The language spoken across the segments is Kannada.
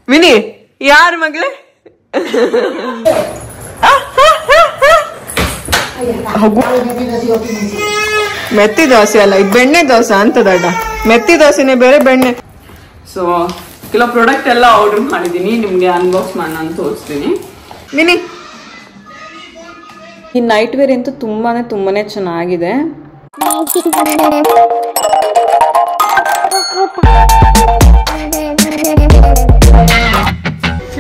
ವಿನಿ ಯಾರು ಮಗಳೇ? ಮೆತ್ತಿ ದೋಸೆ ಅಲ್ಲ, ಇದು ಬೆಣ್ಣೆ ದೋಸೆ ಅಂತ ದೊಡ್ಡ. ಮೆತ್ತಿ ದೋಸೆನೆ ಬೇರೆ, ಬೆಣ್ಣೆ. ಸೊ ಕೆಲವು ಪ್ರಾಡಕ್ಟ್ ಎಲ್ಲ ಆರ್ಡರ್ ಮಾಡಿದೀನಿ, ನಿಮ್ಗೆ ಅನ್ಬಾಕ್ಸ್ ಮಾಡೋಣ ಅಂತ ತೋರಿಸ್ತೀನಿ. ವಿನಿ ಈ ನೈಟ್ ವೇರ್ ಅಂತೂ ತುಂಬಾನೇ ಚೆನ್ನಾಗಿದೆ.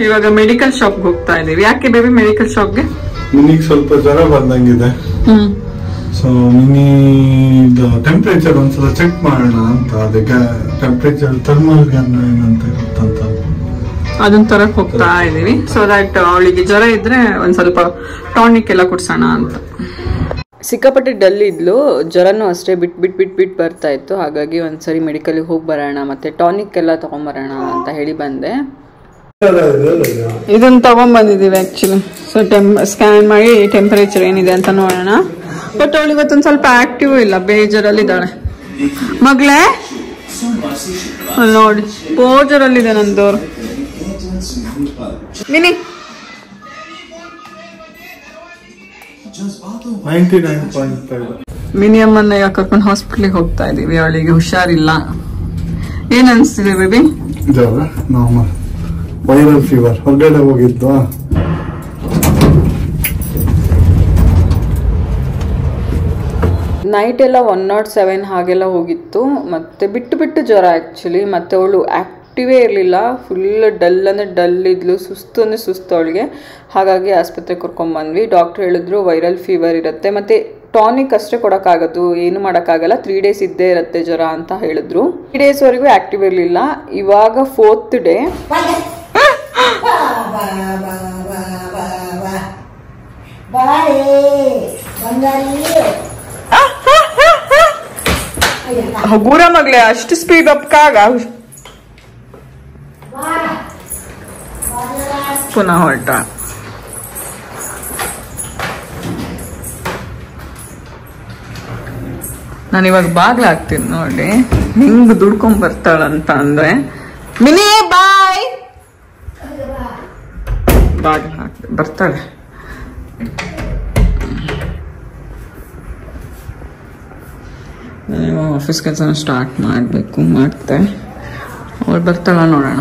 ಇವಾಗ ಮೆಡಿಕಲ್ ಶಾಪ್ಗೆ ಹೋಗ್ತಾ ಇದೀವಿ. ಯಾಕೆ ಬೇಬಿ ಮೆಡಿಕಲ್ ಶಾಪ್ಗೆ? ಮಿನಿಗೆ ಸ್ವಲ್ಪ ಜ್ವರ ಬಂದಂಗಿದೆ. ಸೊ ಮಿನಿ ಟೆಂಪರೇಚರ್ ಒಂದ್ಸಲ ಚೆಕ್ ಮಾಡೋಣ ಅಂತ. ಅದಕ್ಕೆ ಟೆಂಪರೇಚರ್ ಥರ್ಮಲ್ ಗನ್ ಏನಂತ ಇರುತ್ತಂತ ಅದನ್ನ ತರಕ್ ಹೋಗ್ತಾ ಇದೀವಿ. ಸೊ ದಟ್ ಅವಳಿಗೆ ಜ್ವರ ಇದ್ರೆ ಒಂದ್ ಸ್ವಲ್ಪ ಟಾನಿಕ್ ಎಲ್ಲ ಕುಡ್ಸೋಣ ಅಂತ. ಸಿಕ್ಕಾಪಟ್ಟೆ ಡಲ್ ಇದ್ಲು, ಜ್ವರನೂ ಅಷ್ಟೇ ಬಿಟ್ ಬರ್ತಾ ಇತ್ತು. ಹಾಗಾಗಿ ಒಂದ್ಸರಿ ಮೆಡಿಕಲ್ಗೆ ಹೋಗಿ ಬರೋಣ, ಮತ್ತೆ ಟಾನಿಕ್ ಎಲ್ಲ ತಗೊಂಡ್ಬರೋಣ ಅಂತ ಹೇಳಿ ಬಂದೆ. ಇದನ್ನ ತಗೊಂಡ್ಬಂದಿದೀವಿ ಆಕ್ಚುಲಿ. ಸೊ ಸ್ಕ್ಯಾನ್ ಮಾಡಿ ಟೆಂಪರೇಚರ್ ಏನಿದೆ ಅಂತ ನೋಡೋಣ. ಬಟ್ ಅವಳು ಇವತ್ತೊಂದ್ ಸ್ವಲ್ಪ ಆಕ್ಟಿವ್ ಇಲ್ಲ, ಬೇಜಾರಲ್ಲಿ ಇದ್ದಾಳೆ ಮಗಳೇ. ನೋಡಿ ಬೇಜಾರಲ್ಲಿದೆ ನಂದೋರು. ಮಿನಿ 99.5. ಮಿನಿಯಮ್ಮನ್ನ ಯಾಕೆ ಕರ್ಕೊಂಡು ಹಾಸ್ಪಿಟ್ಲಿಗೆ ಹೋಗ್ತಾ ಇದೀವಿ. ಅವಳಿಗೆ ಹುಷಾರಿಲ್ಲ. ಏನ್ ಅನ್ಸ್ತಿದೆ ಬೇಬಿ? Normal viral fever. ಹೊರಗಡೆ ಹೋಗಿದ್ದು ನೈಟ್ ಎಲ್ಲ 107 ಹಾಗೆಲ್ಲ ಹೋಗಿತ್ತು. ಮತ್ತೆ ಬಿಟ್ಟು ಜ್ವರ ಆ್ಯಕ್ಚುಲಿ. ಮತ್ತೆ ಅವಳು ಆ್ಯಕ್ಟಿವೇ ಇರಲಿಲ್ಲ, ಫುಲ್ ಡಲ್ ಅಂದರೆ ಡಲ್ ಇದ್ಲು, ಸುಸ್ತು ಅಂದರೆ ಸುಸ್ತು ಅವಳಿಗೆ. ಹಾಗಾಗಿ ಆಸ್ಪತ್ರೆಗೆ ಕರ್ಕೊಂಡ್ಬಂದ್ವಿ. ಡಾಕ್ಟ್ರ್ ಹೇಳಿದ್ರು ವೈರಲ್ ಫೀವರ್ ಇರುತ್ತೆ, ಮತ್ತು ಟಾನಿಕ್ ಅಷ್ಟೇ ಕೊಡೋಕ್ಕಾಗೋದು, ಏನು ಮಾಡೋಕ್ಕಾಗಲ್ಲ, 3 ಡೇಸ್ ಇದ್ದೇ ಇರುತ್ತೆ ಜ್ವರ ಅಂತ ಹೇಳಿದ್ರು. 3 ಡೇಸ್ವರೆಗೂ ಆ್ಯಕ್ಟಿವ್ ಇರಲಿಲ್ಲ. ಇವಾಗ 4th ಡೇ. ಹಗೂರ ಮಗ್ಲೆ, ಅಷ್ಟು ಸ್ಪೀಡ್ ಅಪ್ಕಾಗ ಪುನಃ ಹೊರಟ. ನಾನಿವಾಗ ಬಾಗ್ಲ ಹಾಕ್ತೀನಿ ನೋಡಿ, ಹಿಂಗ್ ದುಡ್ಕೊಂಡ್ ಬರ್ತಾಳಂತ ಅಂದ್ರೆ. ಮಿನಿ ಬಾಯ್, ಬಾಗ್ಲ ಹಾಕ್ತಿ ಬರ್ತಾಳೆ. ಆಫೀಸ್ ಕೆಲಸ ಸ್ಟಾರ್ಟ್ ಮಾಡಬೇಕು, ಮಾಡ್ತೆ. ಅವಳು ಬರ್ತಾಳ ನೋಡೋಣ.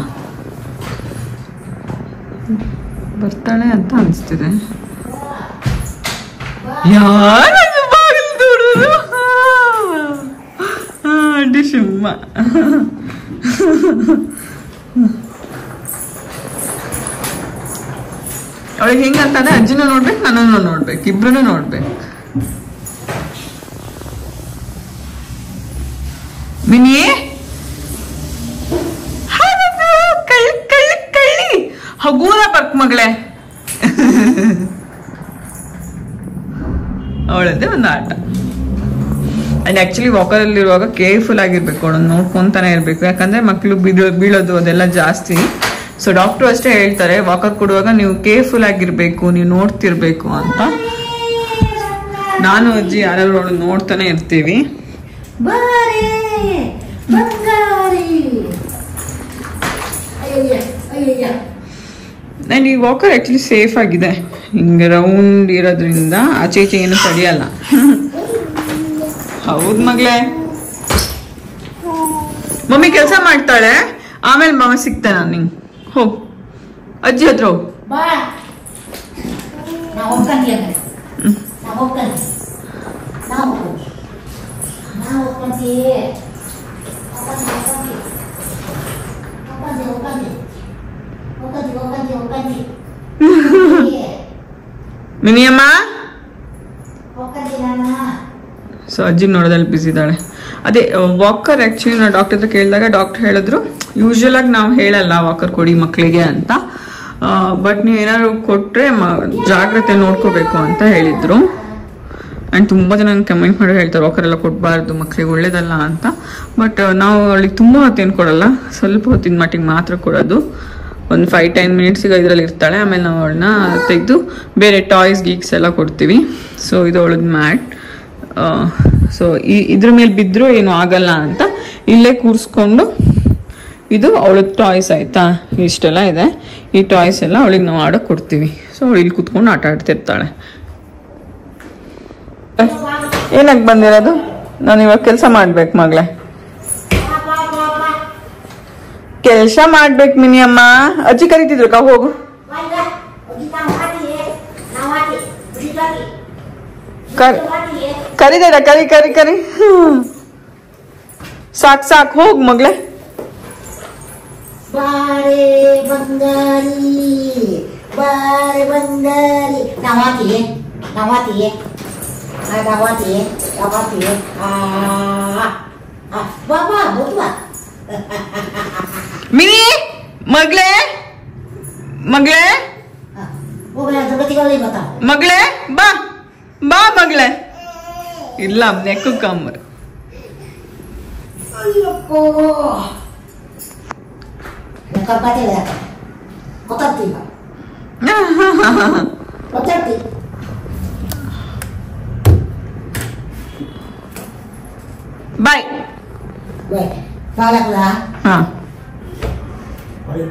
ಬರ್ತಾಳೆ ಅಂತ ಅನಿಸ್ತಿದೆ. ಯಾರು ಬಾಗಿಲು ದೂಡುದು? ಡಿಶುಮ್ಮ. ಅವಳಿಗೆ ಹೆಂಗಂತಾನೆ, ಅಜ್ಜಿನ ನೋಡ್ಬೇಕು, ನನ್ನನ್ನು ನೋಡ್ಬೇಕು, ಇಬ್ರನ್ನೂ ನೋಡ್ಬೇಕು. ಮಿನಿ ಕಳ್ಳಿ ಹಗೂರ ಬರ್ಕ್ ಮಗಳೇ. ಅವಳದ್ದೇ ಒಂದು ಆಟ. ಅಂಡ್ ಆಕ್ಚುಲಿ ವಾಕರ್ ಅಲ್ಲಿ ಇರುವಾಗ ಕೇರ್ಫುಲ್ ಆಗಿರ್ಬೇಕು, ಅವಳನ್ನ ನೋಡ್ಕೊಂತಾನೆ ಇರ್ಬೇಕು. ಯಾಕಂದ್ರೆ ಮಕ್ಕಳು ಬೀಳೋದು ಅದೆಲ್ಲ ಜಾಸ್ತಿ. ಸೊ ಡಾಕ್ಟರ್ ಅಷ್ಟೇ ಹೇಳ್ತಾರೆ, ವಾಕರ್ ಕೊಡುವಾಗ ನೀವು ಕೇರ್ಫುಲ್ ಆಗಿರ್ಬೇಕು, ನೀವು ನೋಡ್ತಿರ್ಬೇಕು ಅಂತ. ನಾನು ಅಜ್ಜಿ ಯಾರು ಅವಳು ನೋಡ್ತಾನೆ ಇರ್ತೀವಿ. ಈ ವಾಕರ್ ಆಕ್ಚುಲಿ ಸೇಫ್ ಆಗಿದೆ, ಹಿಂಗೆ ರೌಂಡ್ ಇರೋದ್ರಿಂದ ಆಚೆ ಈಚೆ ಏನು ತಡೆಯಲ್ಲ. ಹೌದ್ ಮಗ್ಲೇ, ಮಮ್ಮಿ ಕೆಲಸ ಮಾಡ್ತಾಳೆ, ಆಮೇಲೆ ಮಮ್ಮ ಸಿಗ್ತಾನೆ ನಾನು. ನಿಂಗೆ ಹೋಗ್ ಅಜ್ಜಿ ಹತ್ರ ಹೋಗ್. ಮಿನಿಯಮ್ಮ. ಸೊ ಅಜ್ಜಿ ನೋಡೋದಲ್ಲಿ ಬಿಸಿ ಇದ್ದಾಳೆ. ಅದೇ ವಾಕರ್ ಆಕ್ಚುಲಿ ನಾವು ಡಾಕ್ಟರ್ ಹತ್ರ ಕೇಳಿದಾಗ ಡಾಕ್ಟರ್ ಹೇಳಿದ್ರು, ಯೂಶುವಲ್ ಆಗಿ ನಾವು ಹೇಳಲ್ಲ ವಾಕರ್ ಕೊಡಿ ಮಕ್ಕಳಿಗೆ ಅಂತ, ಬಟ್ ನೀವು ಏನಾದ್ರು ಕೊಟ್ರೆ ಜಾಗ್ರತೆ ನೋಡ್ಕೋಬೇಕು ಅಂತ ಹೇಳಿದ್ರು. ಅಂಡ್ ತುಂಬಾ ಜನ ಕಮೆಂಟ್ ಮಾಡಿ ಹೇಳ್ತಾರೆ ವಾಕರ್ ಎಲ್ಲ ಕೊಡಬಾರ್ದು ಮಕ್ಕಳಿಗೆ, ಒಳ್ಳೇದಲ್ಲ ಅಂತ. ಬಟ್ ನಾವು ಅವಳಿಗೆ ತುಂಬಾ ಹೊತ್ತೇನು ಕೊಡಲ್ಲ, ಸ್ವಲ್ಪ ಹೊತ್ತಿನ ಮಟ್ಟಿಗೆ ಮಾತ್ರ ಕೊಡೋದು. ಒಂದು 5-10 ಮಿನಿಟ್ಸಿಗೆ ಇದರಲ್ಲಿ ಇರ್ತಾಳೆ. ಆಮೇಲೆ ನಾವು ಅವಳನ್ನ ತೆಗೆದು ಬೇರೆ ಟಾಯ್ಸ್ ಗೀಕ್ಸ್ ಎಲ್ಲ ಕೊಡ್ತೀವಿ. ಸೊ ಇದು ಅವಳದ್ ಮ್ಯಾಟ್. ಸೊ ಇದ್ರ ಮೇಲೆ ಬಿದ್ದರೂ ಏನು ಆಗಲ್ಲ ಅಂತ ಇಲ್ಲೇ ಕೂರಿಸ್ಕೊಂಡು ಇದು ಅವಳಿಗೆ ಟಾಯ್ಸ್ ಆಯ್ತಾ, ಇಷ್ಟೆಲ್ಲ ಇದೆ. ಈ ಟಾಯ್ಸ್ ಎಲ್ಲ ಅವಳಿಗೆ ನಾವು ಆಡೋಕೆ ಕೊಡ್ತೀವಿ. ಸೊ ಅವಳು ಇಲ್ಲಿ ಕುತ್ಕೊಂಡು ಆಟ ಆಡ್ತಿರ್ತಾಳೆ. ಏನಕ್ಕೆ ಬಂದಿರೋದು? ನಾನು ಇವಾಗ ಕೆಲಸ ಮಾಡ್ಬೇಕು ಮಗಳೇ, ಕೆಲಸ ಮಾಡ್ಬೇಕು ಮಿನಿ ಅಮ್ಮ. ಅಜ್ಜಿ ಕರಿತಿದ್ರು ಕಾ, ಹೋಗು. ಕರಿದಾರ, ಕರಿ ಕರಿ ಕರಿ. ಸಾಕ್ ಸಾಕ್, ಹೋಗ್ ಮಗಳೇ. ಬಾರೆ ಬಂಗಾರಿ ಬಾರೆ ಬಂಗಾರಿ ನವಾತಿಯೇ ನವಾತಿಯೇ ನವಾತಿಯೇ ನವಾತಿಯೇ ಬಾಬಾ ಬುದ್ವಾ ಮಿನಿ ಮಗಳೇ ಮಗಳೇ ಹೋಗಲ್ಲ ಜಗತ್ತಿಗಳಲ್ಲಿ ಬತ್ತಾ ಮಗಳೇ ಬಾ ಬಾ ಮಗಳೇ. ಇಲ್ಲ ನೆಕ್ಕು ಕಮ್ಮರ್. ಅಯ್ಯಪ್ಪೋ ಕರ್ಪಾತಿಲ್ಲ ಗೊತ್ತಾಗ್ತಿಲ್ಲ ಗೊತ್ತಾಗ್ತಿ ಬಾಯ್ ಬಾಗ್ಲ ಹಾ.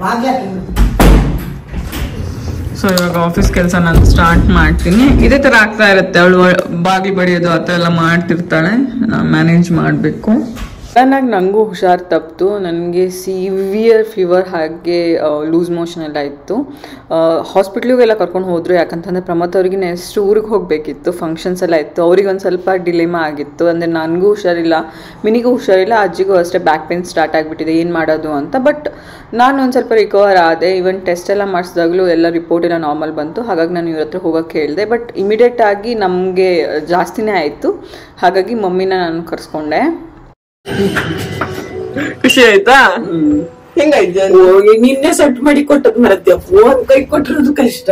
ಭಾಗ್ಯ. ಸೊ ಇವಾಗ ಆಫೀಸ್ ಕೆಲಸ ನಾನು ಸ್ಟಾರ್ಟ್ ಮಾಡ್ತೀನಿ. ಇದೇ ತರ ಆಗ್ತಾ ಇರುತ್ತೆ, ಅವಳು ಬಾಗಿಲು ಬಡಿಯೋದು ಆ ಥರ ಎಲ್ಲ ಮಾಡ್ತಿರ್ತಾಳೆ, ಮ್ಯಾನೇಜ್ ಮಾಡಬೇಕು. ಸಡನ್ನಾಗಿ ನನಗೂ ಹುಷಾರು ತಪ್ಪಿತು. ನನಗೆ ಸಿವಿಯರ್ ಫೀವರ್ ಹಾಗೆ ಲೂಸ್ ಮೋಷನ್ ಎಲ್ಲ ಇತ್ತು. ಹಾಸ್ಪಿಟ್ಲಿಗೆಲ್ಲ ಕರ್ಕೊಂಡು ಹೋದರು. ಯಾಕಂತಂದರೆ ಪ್ರಮೋದ್ ಅವ್ರಿಗೆ ನೆಕ್ಸ್ಟ್ ಊರಿಗೆ ಹೋಗಬೇಕಿತ್ತು, ಫಂಕ್ಷನ್ಸ್ ಎಲ್ಲ ಇತ್ತು. ಅವ್ರಿಗೆ ಒಂದು ಸ್ವಲ್ಪ ಡಿಲೇಮಾ ಆಗಿತ್ತು. ಅಂದರೆ ನನಗೂ ಹುಷಾರಿಲ್ಲ, ಮಿನಿಗೂ ಹುಷಾರಿಲ್ಲ, ಅಜ್ಜಿಗೂ ಅಷ್ಟೇ ಬ್ಯಾಕ್ ಪೇನ್ ಸ್ಟಾರ್ಟ್ ಆಗಿಬಿಟ್ಟಿದೆ, ಏನು ಮಾಡೋದು ಅಂತ. ಬಟ್ ನಾನು ಒಂದು ಸ್ವಲ್ಪ ರಿಕವರ್ ಆದೆ. ಈವನ್ ಟೆಸ್ಟ್ ಎಲ್ಲ ಮಾಡಿಸಿದಾಗಲೂ ಎಲ್ಲ ರಿಪೋರ್ಟ್ ಎಲ್ಲ ನಾರ್ಮಲ್ ಬಂತು. ಹಾಗಾಗಿ ನಾನು ಇವ್ರ ಹತ್ರ ಹೋಗೋಕ್ಕೆ ಹೇಳಿದೆ. ಬಟ್ ಇಮಿಡಿಯೇಟಾಗಿ ನಮಗೆ ಜಾಸ್ತಿನೇ ಆಯಿತು. ಹಾಗಾಗಿ ಮಮ್ಮಿನ ನಾನು ಕರ್ಸ್ಕೊಂಡೆ. ಖುಷಿ ಆಯ್ತಾ? ಹೆಂಗಾಯ್ತು? ಹೋಗಿ ನಿನ್ನೆ ಸೆಟ್ ಮಾಡಿ ಕೊಟ್ಟದ್ ಮರತ್ಯ, ಫೋನ್ ಕೈ ಕೊಟ್ಟಿರೋದು ಕಷ್ಟ.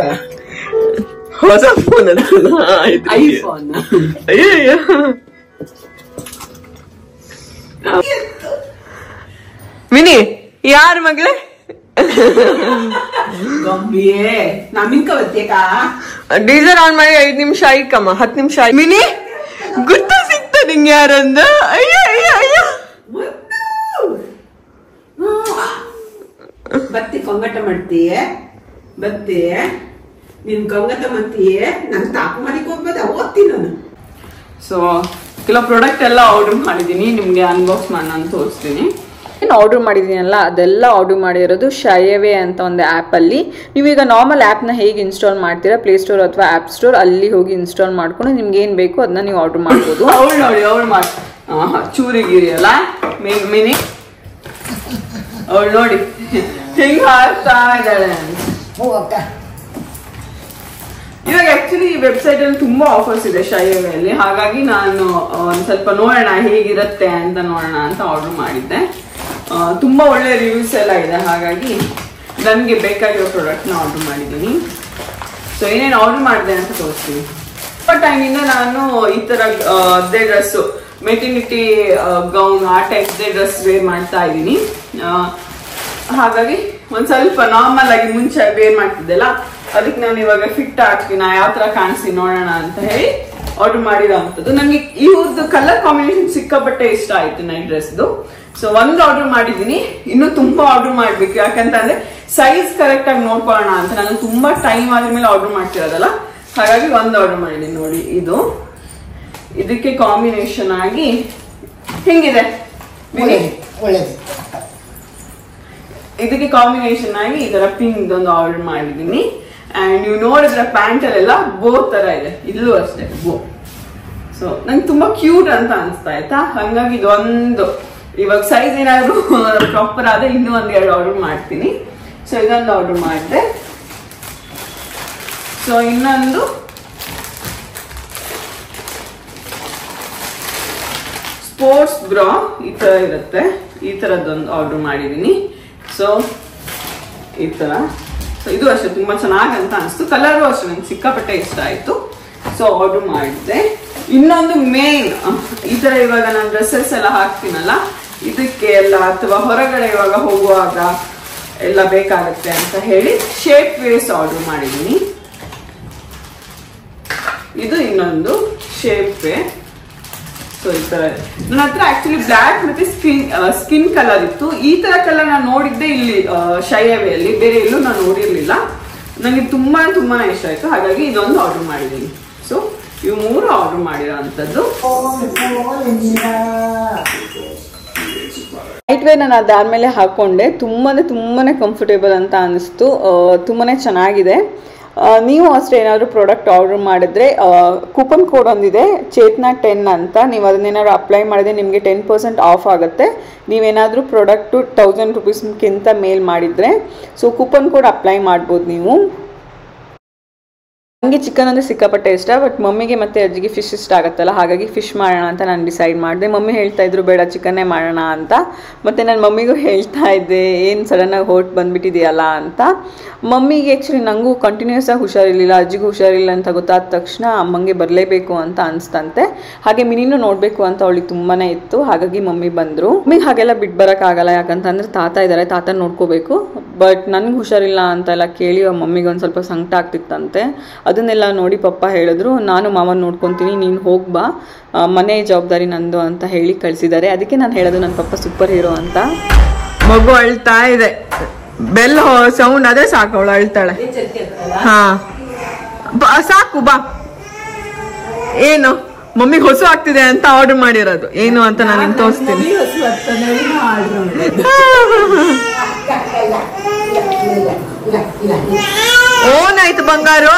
ಹೊಸ ಫೋನ್ ಐಫೋನ್. ಅಯ್ಯಯ್ಯ, ಮಿನಿ ಯಾರ ಮಗಳೇ? ಗಂಬಿಯೇ ನಮ್ಮಿಂಕ ಬತ್ತೇಕಾ? ಡೀಸರ್ ಆನ್ ಮಾಡಿ 5 ನಿಮಿಷ ಆಯ್ಕಮ್ಮ, 10 ನಿಮಿಷ ಆಯ್ತು. ಮಿನಿ ಗುರ್ತ ಸಿಕ್ತ ನಿಂಗೆ ಯಾರಂದ? ಅಯ್ಯ ಅಯ್ಯ ಅಯ್ಯ, ಬತ್ತಿ ಕೊಂಗಟ ಮಾಡ್ತೀಯ, ಬತ್ತೀಯ ನಿನ್ ಕೊಂಗಟ ಮಾಡ್ತೀಯ, ನನ್ ತಾಕು ಮಾಡಿಕ್ ಹೋಗ್ಬೋದ, ಓದ್ತೀನಿ ನಾನು. ಸೊ ಕೆಲವು ಪ್ರಾಡಕ್ಟ್ ಎಲ್ಲ ಆರ್ಡರ್ ಮಾಡಿದ್ದೀನಿ, ನಿಮಗೆ ಅನ್ಬಾಕ್ಸ್ ಮಾಡಿ ನಾನು ತೋರಿಸ್ತೀನಿ. ಏನು ಆರ್ಡರ್ ಮಾಡಿದ್ದೀನಲ್ಲ ಅದೆಲ್ಲ ಆರ್ಡರ್ ಮಾಡಿರೋದು ಶಯವೇ ಅಂತ ಒಂದು ಆ್ಯಪಲ್ಲಿ. ನೀವೀಗ ನಾರ್ಮಲ್ ಆ್ಯಪ್ನ ಹೇಗೆ ಇನ್ಸ್ಟಾಲ್ ಮಾಡ್ತೀರಾ, ಪ್ಲೇಸ್ಟೋರ್ ಅಥವಾ ಆ್ಯಪ್ ಸ್ಟೋರ್ ಅಲ್ಲಿ ಹೋಗಿ ಇನ್ಸ್ಟಾಲ್ ಮಾಡ್ಕೊಂಡು ನಿಮ್ಗೆ ಏನು ಬೇಕೋ ಅದನ್ನ ನೀವು ಆರ್ಡರ್ ಮಾಡ್ಬೋದು. ಅವಳು ನೋಡಿ, ಅವಳು ಮಾಡಿ ಚೂರಿಗಿರಿ ಅಲ್ಲ ಮಿನಿ, ಅವಳು ನೋಡಿ ಹೆಂಗೆ ಹಾಡ್ತಾ ಇದ್ದಾಳೆ. ಇವಾಗ ಆಕ್ಚುಲಿ ಈ ವೆಬ್ಸೈಟ್ ಅಲ್ಲಿ ತುಂಬಾ ಆಫರ್ಸ್ ಇದೆ ಶೈವೆಯಲ್ಲಿ. ಹಾಗಾಗಿ ನಾನು ಒಂದ್ ಸ್ವಲ್ಪ ನೋಡೋಣ ಹೇಗಿರುತ್ತೆ ಅಂತ ನೋಡೋಣ ಅಂತ ಆರ್ಡರ್ ಮಾಡಿದ್ದೆ. ತುಂಬಾ ಒಳ್ಳೆ ರಿವ್ಯೂಸ್ ಎಲ್ಲ ಇದೆ. ಹಾಗಾಗಿ ನನಗೆ ಬೇಕಾಗಿರೋ ಪ್ರಾಡಕ್ಟ್ನ ಆರ್ಡರ್ ಮಾಡಿದ್ದೀನಿ. ಸೊ ಏನೇನು ಆರ್ಡರ್ ಮಾಡಿದೆ ಅಂತ ತೋರಿಸ್ತೀನಿ. ಟೈಮಿಂದ ನಾನು ಈ ತರ ಅದೇ ಡ್ರೆಸ್ಸು, ಮೆಟರ್ನಿಟಿ ಗೌನ್ ಆ ಟೈಪ್ದೇ ಡ್ರೆಸ್ ವೇರ್ ಮಾಡ್ತಾ ಇದ್ದೀನಿ. ಹಾಗಾಗಿ ಒಂದ್ ಸ್ವಲ್ಪ ನಾರ್ಮಲ್ ಆಗಿ ಮುಂಚೆ ವೇರ್ ಮಾಡ್ತಿದ್ದೆಲ್ಲ, ಅದಕ್ಕೆ ನಾನು ಇವಾಗ ಫಿಟ್ ಆಗ್ತೀನಿ, ಯಾವ ತರ ಕಾಣಿಸ್ತೀನಿ ನೋಡೋಣ ಅಂತ ಹೇಳಿ ಆರ್ಡರ್ ಮಾಡಿರೋಂಥದ್ದು. ನನಗೆ ಇವ್ರದ್ದು ಕಲರ್ ಕಾಂಬಿನೇಷನ್ ಸಿಕ್ಕಾಪಟ್ಟೆ ಇಷ್ಟ ಆಯ್ತು ನೈಟ್ ಡ್ರೆಸ್ದು. ಸೊ ಒಂದು ಆರ್ಡರ್ ಮಾಡಿದ್ದೀನಿ, ಇನ್ನು ತುಂಬಾ ಆರ್ಡರ್ ಮಾಡ್ಬೇಕು. ಯಾಕಂತಂದ್ರೆ ಸೈಜ್ ಕರೆಕ್ಟ್ ಆಗಿ ನೋಡ್ಕೊಳ್ಳೋಣ ಅಂತ. ನಾನು ತುಂಬಾ ಟೈಮ್ ಆದ್ಮೇಲೆ ಆರ್ಡರ್ ಮಾಡ್ತಿರೋದಲ್ಲ, ಹಾಗಾಗಿ ಒಂದು ಆರ್ಡರ್ ಮಾಡಿದ್ದೀನಿ. ನೋಡಿ ಇದಕ್ಕೆ ಕಾಂಬಿನೇಷನ್ ಆಗಿ ಹೆಂಗಿದೆ, ಒಳ್ಳೇದು. ಇದಕ್ಕೆ ಕಾಂಬಿನೇಷನ್ ಆಗಿ ಈ ತರ ಪಿಂಕ್ ಒಂದು ಆರ್ಡರ್ ಮಾಡಿದೀನಿ. ಅಂಡ್ ನೀವು ನೋಡಿದ್ರೆ ಪ್ಯಾಂಟ್ ಅಲ್ಲೆಲ್ಲ ಬೋ ತರ ಇದೆ, ಇಲ್ಲೂ ಅಷ್ಟೇ ಬೋ. ಸೊ ನಂಗೆ ತುಂಬಾ ಕ್ಯೂಟ್ ಅಂತ ಅನ್ಸ್ತಾ ಆಯ್ತಾ. ಹಂಗಾಗಿ ಇದೊಂದು ಇವಾಗ ಸೈಜ್ ಏನಾದ್ರು ಪ್ರಾಪರ್ ಆದ್ರೆ ಇನ್ನೂ ಒಂದೆರಡು ಆರ್ಡರ್ ಮಾಡ್ತೀನಿ. ಸೊ ಇದೊಂದು ಆರ್ಡರ್ ಮಾಡಿದೆ. ಸೊ ಇನ್ನೊಂದು ಸ್ಪೋರ್ಟ್ಸ್ ಬ್ರಾ ಈ ತರ ಇರುತ್ತೆ, ಈ ತರದೊಂದು ಆರ್ಡರ್ ಮಾಡಿದೀನಿ. ಸೊ ಈ ತರ, ಸೊ ಇದು ಅಷ್ಟೇ ತುಂಬಾ ಚೆನ್ನಾಗಿ ಅಂತ ಅನಿಸ್ತು. ಕಲರು ಅಷ್ಟೇ ನಂಗೆ ಸಿಕ್ಕಾಪಟ್ಟೆ ಇಷ್ಟ ಆಯ್ತು. ಸೊ ಆರ್ಡರ್ ಮಾಡಿದ್ದೆ. ಇನ್ನೊಂದು ಮೇನ್, ಈ ತರ ಇವಾಗ ನಾನು ಡ್ರೆಸ್ಸಸ್ ಎಲ್ಲ ಹಾಕ್ತೀನಲ್ಲ, ಇದಕ್ಕೆ ಎಲ್ಲ ಅಥವಾ ಹೊರಗಡೆ ಇವಾಗ ಹೋಗುವಾಗ ಎಲ್ಲ ಬೇಕಾಗುತ್ತೆ ಅಂತ ಹೇಳಿ ಶೇಪ್ ವೇಸ್ ಆರ್ಡರ್ ಮಾಡಿದೀನಿ. ಇದು ಇನ್ನೊಂದು ಶೇಪ್ ವೇ. ಸೊ ಸೊ ಈ ತರ ಇದೆ. ನನ್ನ ಹತ್ರ ಆಕ್ಚುಲಿ ಬ್ಲಾಕ್ ಮತ್ತೆ ಸ್ಕಿನ್ ಕಲರ್ ಇತ್ತು. ಈ ತರ ಕಲರ್ ನಾನು ನೋಡಿದ್ದೆ ಇಲ್ಲಿ ಶೈವೇಯಲ್ಲಿ, ಬೇರೆ ಎಲ್ಲೂ ನಾನು ನೋಡಿರ್ಲಿಲ್ಲ. ನನಗೆ ತುಂಬಾನೇ ಇಷ್ಟ ಆಯ್ತು, ಹಾಗಾಗಿ ಇದೊಂದು ಆರ್ಡರ್ ಮಾಡಿದ್ದೀನಿ. ಸೊ ಇವು 3 ಆರ್ಡರ್ ಮಾಡಿರೋ ಅಂತದ್ದು. ಲೈಟ್ ವೇರ್ ನಾನು ಅದಾದ್ಮೇಲೆ ಹಾಕೊಂಡೆ. ತುಂಬಾನೇ ಕಂಫರ್ಟೇಬಲ್ ಅಂತ ಅನಿಸ್ತು. ತುಂಬಾನೇ ಚೆನ್ನಾಗಿದೆ. ನೀವು ಅಷ್ಟೇ ಏನಾದರೂ ಪ್ರಾಡಕ್ಟ್ ಆರ್ಡರ್ ಮಾಡಿದ್ರೆ ಕೂಪನ್ ಕೋಡ್ ಒಂದಿದೆ ಚೇತನ 10 ಅಂತ. ನೀವು ಅದನ್ನೇನಾದ್ರು ಅಪ್ಲೈ ಮಾಡಿದ್ರೆ ನಿಮಗೆ 10% ಆಫ್ ಆಗುತ್ತೆ. ನೀವೇನಾದರೂ ಪ್ರಾಡಕ್ಟು 1000 ರೂಪೀಸ್ಗಿಂತ ಮೇಲ್ ಮಾಡಿದರೆ. ಸೊ ಕೂಪನ್ ಕೋಡ್ ಅಪ್ಲೈ ಮಾಡ್ಬೋದು ನೀವು. ನನಗೆ ಚಿಕನ್ ಅಂದರೆ ಸಿಕ್ಕಾಪಟ್ಟೆ ಇಷ್ಟ, ಬಟ್ ಮಮ್ಮಿಗೆ ಮತ್ತು ಅಜ್ಜಿಗೆ ಫಿಶ್ ಇಷ್ಟ ಆಗುತ್ತಲ್ಲ, ಹಾಗಾಗಿ ಫಿಶ್ ಮಾಡೋಣ ಅಂತ ನಾನು ಡಿಸೈಡ್ ಮಾಡಿದೆ. ಮಮ್ಮಿ ಹೇಳ್ತಾ ಇದ್ರು ಬೇಡ ಚಿಕನ್ನೇ ಮಾಡೋಣ ಅಂತ. ಮತ್ತು ನಾನು ಮಮ್ಮಿಗೂ ಹೇಳ್ತಾ ಇದ್ದೆ ಏನು ಸಡನ್ನಾಗಿ ಹೊರಟು ಬಂದುಬಿಟ್ಟಿದೆಯಲ್ಲ ಅಂತ. ಮಮ್ಮಿಗೆ ಆ್ಯಕ್ಚುಲಿ ನನಗೂ ಕಂಟಿನ್ಯೂಸ್ ಆಗಿ ಹುಷಾರಿರಲಿಲ್ಲ, ಅಜ್ಜಿಗೂ ಹುಷಾರಿಲ್ಲ ಅಂತ ಗೊತ್ತಾದ ತಕ್ಷಣ ಅಮ್ಮಂಗೆ ಬರಲೇಬೇಕು ಅಂತ ಅನಿಸ್ತಂತೆ. ಹಾಗೆ ಮಿನಿನೂ ನೋಡಬೇಕು ಅಂತ ಅವಳಿಗೆ ತುಂಬಾ ಇತ್ತು, ಹಾಗಾಗಿ ಮಮ್ಮಿ ಬಂದರು. ಮಮ್ಮಿಗೆ ಹಾಗೆಲ್ಲ ಬಿಟ್ಟು ಬರೋಕ್ಕಾಗಲ್ಲ, ಯಾಕಂತಂದರೆ ತಾತ ಇದ್ದಾರೆ, ತಾತ ನೋಡ್ಕೋಬೇಕು. ಬಟ್ ನನಗೆ ಹುಷಾರಿಲ್ಲ ಅಂತೆಲ್ಲ ಕೇಳಿ ಮಮ್ಮಿಗೆ ಒಂದು ಸ್ವಲ್ಪ ಸಂಕಟ ಆಗ್ತಿತ್ತಂತೆ. ಅದನ್ನೆಲ್ಲ ನೋಡಿ ಪಪ್ಪ ಹೇಳಿದ್ರು ನಾನು ಮಾವನ್ ನೋಡ್ಕೊತೀನಿ, ನೀನು ಹೋಗ್ಬಾ, ಮನೆ ಜವಾಬ್ದಾರಿ ನಂದು ಅಂತ ಹೇಳಿ ಕಳಿಸಿದ್ದಾರೆ. ಅದಕ್ಕೆ ನಾನು ಹೇಳೋದು ನನ್ನ ಪಪ್ಪ ಸೂಪರ್ ಹೀರೋ ಅಂತ. ಮಗು ಅಳ್ತಾ ಇದೆ, ಬೆಲ್ ಸೌಂಡ್ ಆದ್ರೆ ಸಾಕು ಅವಳು ಅಳ್ತಾಳೆ. ಹಾ ಸಾಕು ಬಾ. ಏನು ಮಮ್ಮಿಗೆ ಹೊಸ ಆಗ್ತಿದೆ ಅಂತ ಆರ್ಡರ್ ಮಾಡಿರೋದು, ಏನು ಅಂತ ನಾನು ನಿಮ್ಗೆ ತೋರಿಸ್ತೀನಿ. ಓನಾಯ್ತು ಬಂಗಾರು?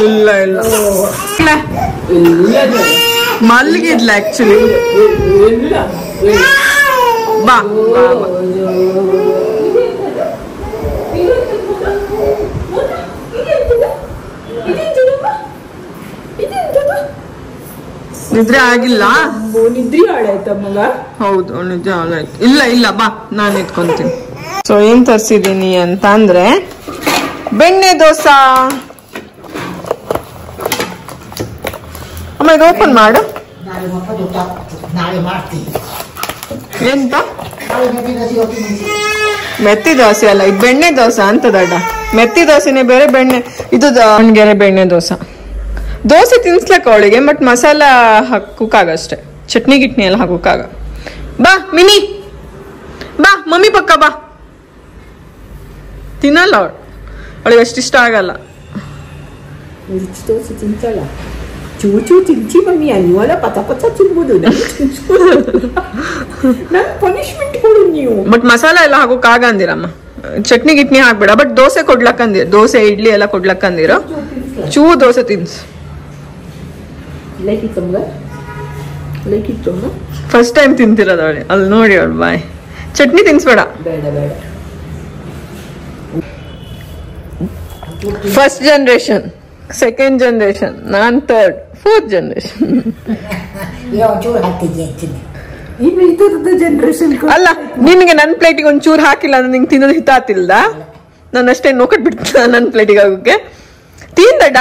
ಇಲ್ಲ ಇಲ್ಲ ಮಲ್ಗಿದ್ಲ ಆಕ್ಚುಲಿ. ಬಾ ನಿದ್ರೆ ಆಗಿಲ್ಲ? ನಿದ್ರಿ ಹಾಳಾಯ್ತ ಮಗ? ಹೌದು ನಿಜ ಹಾಳಾಯ್ತು. ಇಲ್ಲ ಇಲ್ಲ ಬಾ ನಾನು ಇಟ್ಕೊಂತೀನಿ. ಸೊ ಏನ್ ತರ್ಸಿದೀನಿ ಅಂತ ಅಂದ್ರೆ ಬೆಣ್ಣೆ ದೋಸಾ. ಅಮ್ಮ ಇದು ಓಪನ್ ಮಾಡು. ಎಂತ ಮೆತ್ತಿ ದೋಸೆ ಅಲ್ಲ, ಇದು ಬೆಣ್ಣೆ ದೋಸೆ ಅಂತ ದೊಡ್ಡ. ಮೆತ್ತಿ ದೋಸೆನೆ ಬೇರೆ, ಬೆಣ್ಣೆ ಇದು ದಾವಣಗೆರೆ ಬೆಣ್ಣೆ ದೋಸೆ. ದೋಸೆ ತಿನ್ಸ್ಲಕ್ಕ ಅವಳಿಗೆ, ಬಟ್ ಮಸಾಲ ಹಾಕೋಕ್ಕಾಗಷ್ಟೆ, ಚಟ್ನಿ ಗಿಟ್ನಿ ಎಲ್ಲ ಹಾಕೋಕ್ಕಾಗ. ಬಾ ಮಿನಿ ಬಾ, ಮಮ್ಮಿ ಪಕ್ಕ ಬಾ. ತಿನ್ನಲ್ಲ ಅವಳು, ಅವಳಿಗೆ ಅಷ್ಟಿಷ್ಟ ಆಗಲ್ಲ. ದೋಸೆ ತಿಂತಾಳ, ಚೂಚು ತಿಂಚಿ ಮಮ್ಮಿ ಅನ್ನುವಲ್ಲ, ಪತ ಪತ ತಿನ್ಬೋದು. ನನ್ ಪನಿಷ್ಮೆಂಟ್ ಕೊಡು ನೀವು. ಬಟ್ ಮಸಾಲ ಎಲ್ಲ ಹಾಕೋಕ್ಕಾಗ ಅಂದಿರಮ್ಮ, ಚಟ್ನಿ ಗಿಟ್ನಿ ಹಾಕ್ಬೇಡ. ಬಟ್ ದೋಸೆ ಕೊಡ್ಲಕ್ಕಂದಿರ, ದೋಸೆ ಇಡ್ಲಿ ಎಲ್ಲ ಕೊಡ್ಲಕ್ಕಂದಿರೋ. ಚೂ ದೋಸೆ ತಿನ್ಸು. ಫಸ್ಟ್ ಟೈಮ್ ತಿಂತಿರೋದು ಅವಳಿ, ಅಲ್ಲಿ ನೋಡಿ ಅವಳು ಬಾಯ್. ಚಟ್ನಿ ತಿನ್ಸ್ಬೇಡ. ಬೇಡ ಬೇಡ. ಫಸ್ಟ್ ಜನರೇಷನ್, ಸೆಕೆಂಡ್ ಜನರೇಷನ್, ನಾನ್ ಥರ್ಡ್, ಫೋರ್ತ್ ಜನರೇಷನ್. ಅಲ್ಲ ನಿನ್ಗೆ ನನ್ನ ಪ್ಲೇಟಿಗೆ ಒಂಚೂರು ಹಾಕಿಲ್ಲ ಅಂದ್ರೆ ನಿಂಗೆ ತಿನ್ನೋದು ಹಿತಾತಿಲ್ದ? ನಾನು ಅಷ್ಟೇ ನೋಕಟ್ ಬಿಡ್ತ ನನ್ನ ಪ್ಲೇಟಿಗೆ ಆಗೋಕೆ. ತಿಂದಡ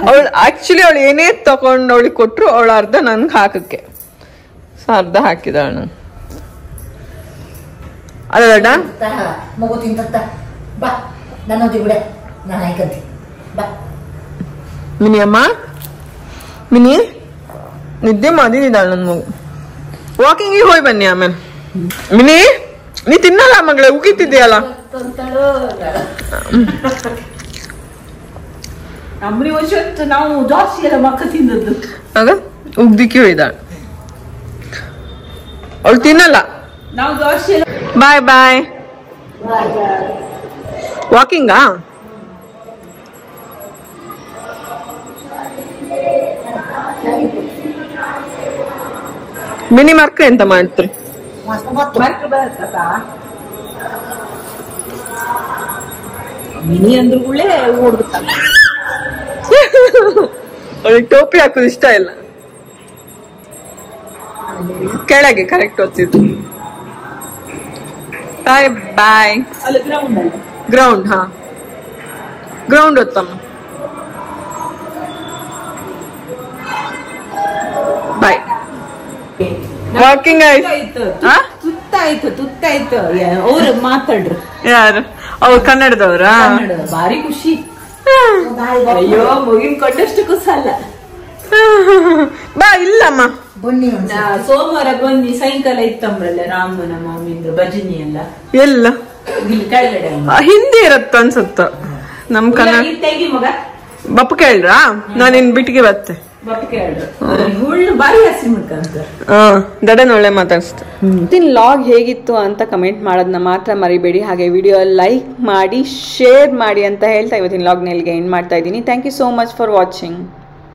ಅವಳು ಆಕ್ಚುಲಿ ಅವಳು ಏನೇ ತಗೊಂಡು ಅವಳಿಗೆ ಕೊಟ್ರು ಅವಳು ಅರ್ಧ ನನ್ಗೆ ಹಾಕಕ್ಕೆ, ಅರ್ಧ ಹಾಕಿದ ನಾನು. ಅಲ್ಲ ದೊಡ್ಡ ಮಗು ತಿಂತ ಬಾ, ನನ್ನೊಂದಿ ಬಿಡ, ನಾನು ಹಾಕಂತೀನಿ ಬಾ. ಮಿನಿ ಅಮ್ಮ, ಮಿನಿ ನಿದ್ದೆ ಮಾಡಿದಾಳ ನನ್ ಮಗು. ವಾಕಿಂಗಿಗೆ ಹೋಗಿ ಬನ್ನಿ ಆಮೇಲೆ. ಮಿನಿ ನೀ ತಿನ್ನಲ್ಲ ಮಗಳೇ, ಉಗಿತಿದ್ದೀಯಲ್ಲ. ನಮ್ಮನಿ ವರ್ಷ ನಾವು ಜಾಸ್ತಿ ಎಲ್ಲ ಮಕ್ಕ ತಿಂದದ್ದು. ಆಗ ಉಗ್ದಿಕ್ಕಿ ಹೋಯ್ದಾಳ ಅವಳು, ತಿನ್ನಲ್ಲ. ನಾವು ಜಾಸ್ತಿ ಎಲ್ಲ. ಬಾಯ್ ಬಾಯ್. ವಾಕಿಂಗಾ? ಮಿನಿ ಮರ್ಕ ಎಂತ ಮಾಡ್ತೀರಿ? ಮಿನಿ ಅಂದ್ರೂ ಓಡ್ಬಿಡ್ತಾನೆ. ಅವಳಿಗೆ ಟೋಪಿ ಹಾಕೋದು ಇಷ್ಟ ಇಲ್ಲ. ಕೆಳಗೆ ಕರೆಕ್ಟ್ ಓದ್ತಿದ್ದು. ಬಾಯ್ ಬಾಯ್. ಅಲ್ಲಿ ಗ್ರೌಂಡ್ ಅಲ್ಲ, ಗ್ರೌಂಡ್. ಹಾ ಗ್ರೌಂಡ್ ಓದ್ತಮ್ಮ. ಬಾಯ್. ವಾಕಿಂಗ್ ಆಯ್ತು. ತುತ್ತಾಯ್ತು. ಅವ್ರು ಮಾತಾಡ್ರು. ಯಾರು? ಅವ್ರು ಕನ್ನಡದವ್ರಾ? ಭಾರಿ ಖುಷಿ. ಅಯ್ಯೋ ಮುಗಿನ್ ಕೊಟ್ಟಷ್ಟಕ್ಕೂ ಸಾಲ. ಬಾ ಇಲ್ಲಮ್ಮ ಬನ್ನಿ ಸೋಮವಾರ ಬನ್ನಿ ಸಾಯಂಕಾಲ ಇತ್ತಂಬ್ರಲ್ಲ ರಾಮನ ಮಾಮಿಂದು ಭಜನಿ ಎಲ್ಲ ಎಲ್ಲ ಇಲ್ಲಿ ಕೆಳಗಡೆ ಹಿಂದಿ ಇರತ್ತ ಅನ್ಸತ್ತ ನಮ್ ಕನ್ನಡ. ತೆಗಿ ಮಗ ಬಪ್ಪ ಕೇಳ್ರಾ ನಾನು ಇನ್ ಬಿಟ್ಟಿಗೆ ಬತ್ತೆ. ಬಾರಿ ಹಸಿ ಮುಡ್ಕಂತ ದಡನ್ ಒಳ್ಳೆ ಮಾತಾಡ್ಸ್ತ. ಲಾಗ್ ಹೇಗಿತ್ತು ಅಂತ ಕಮೆಂಟ್ ಮಾಡೋದನ್ನ ಮಾತ್ರ ಮರಿಬೇಡಿ. ಹಾಗೆ ವಿಡಿಯೋ ಲೈಕ್ ಮಾಡಿ ಶೇರ್ ಮಾಡಿ ಅಂತ ಹೇಳ್ತಾ ಇವತ್ತಿನ ಲಾಗ್ನ ಇಲ್ಲಿಗೆ ಎಂಡ್ ಮಾಡ್ತಾ ಇದ್ದೀನಿ. Thank you so much for watching.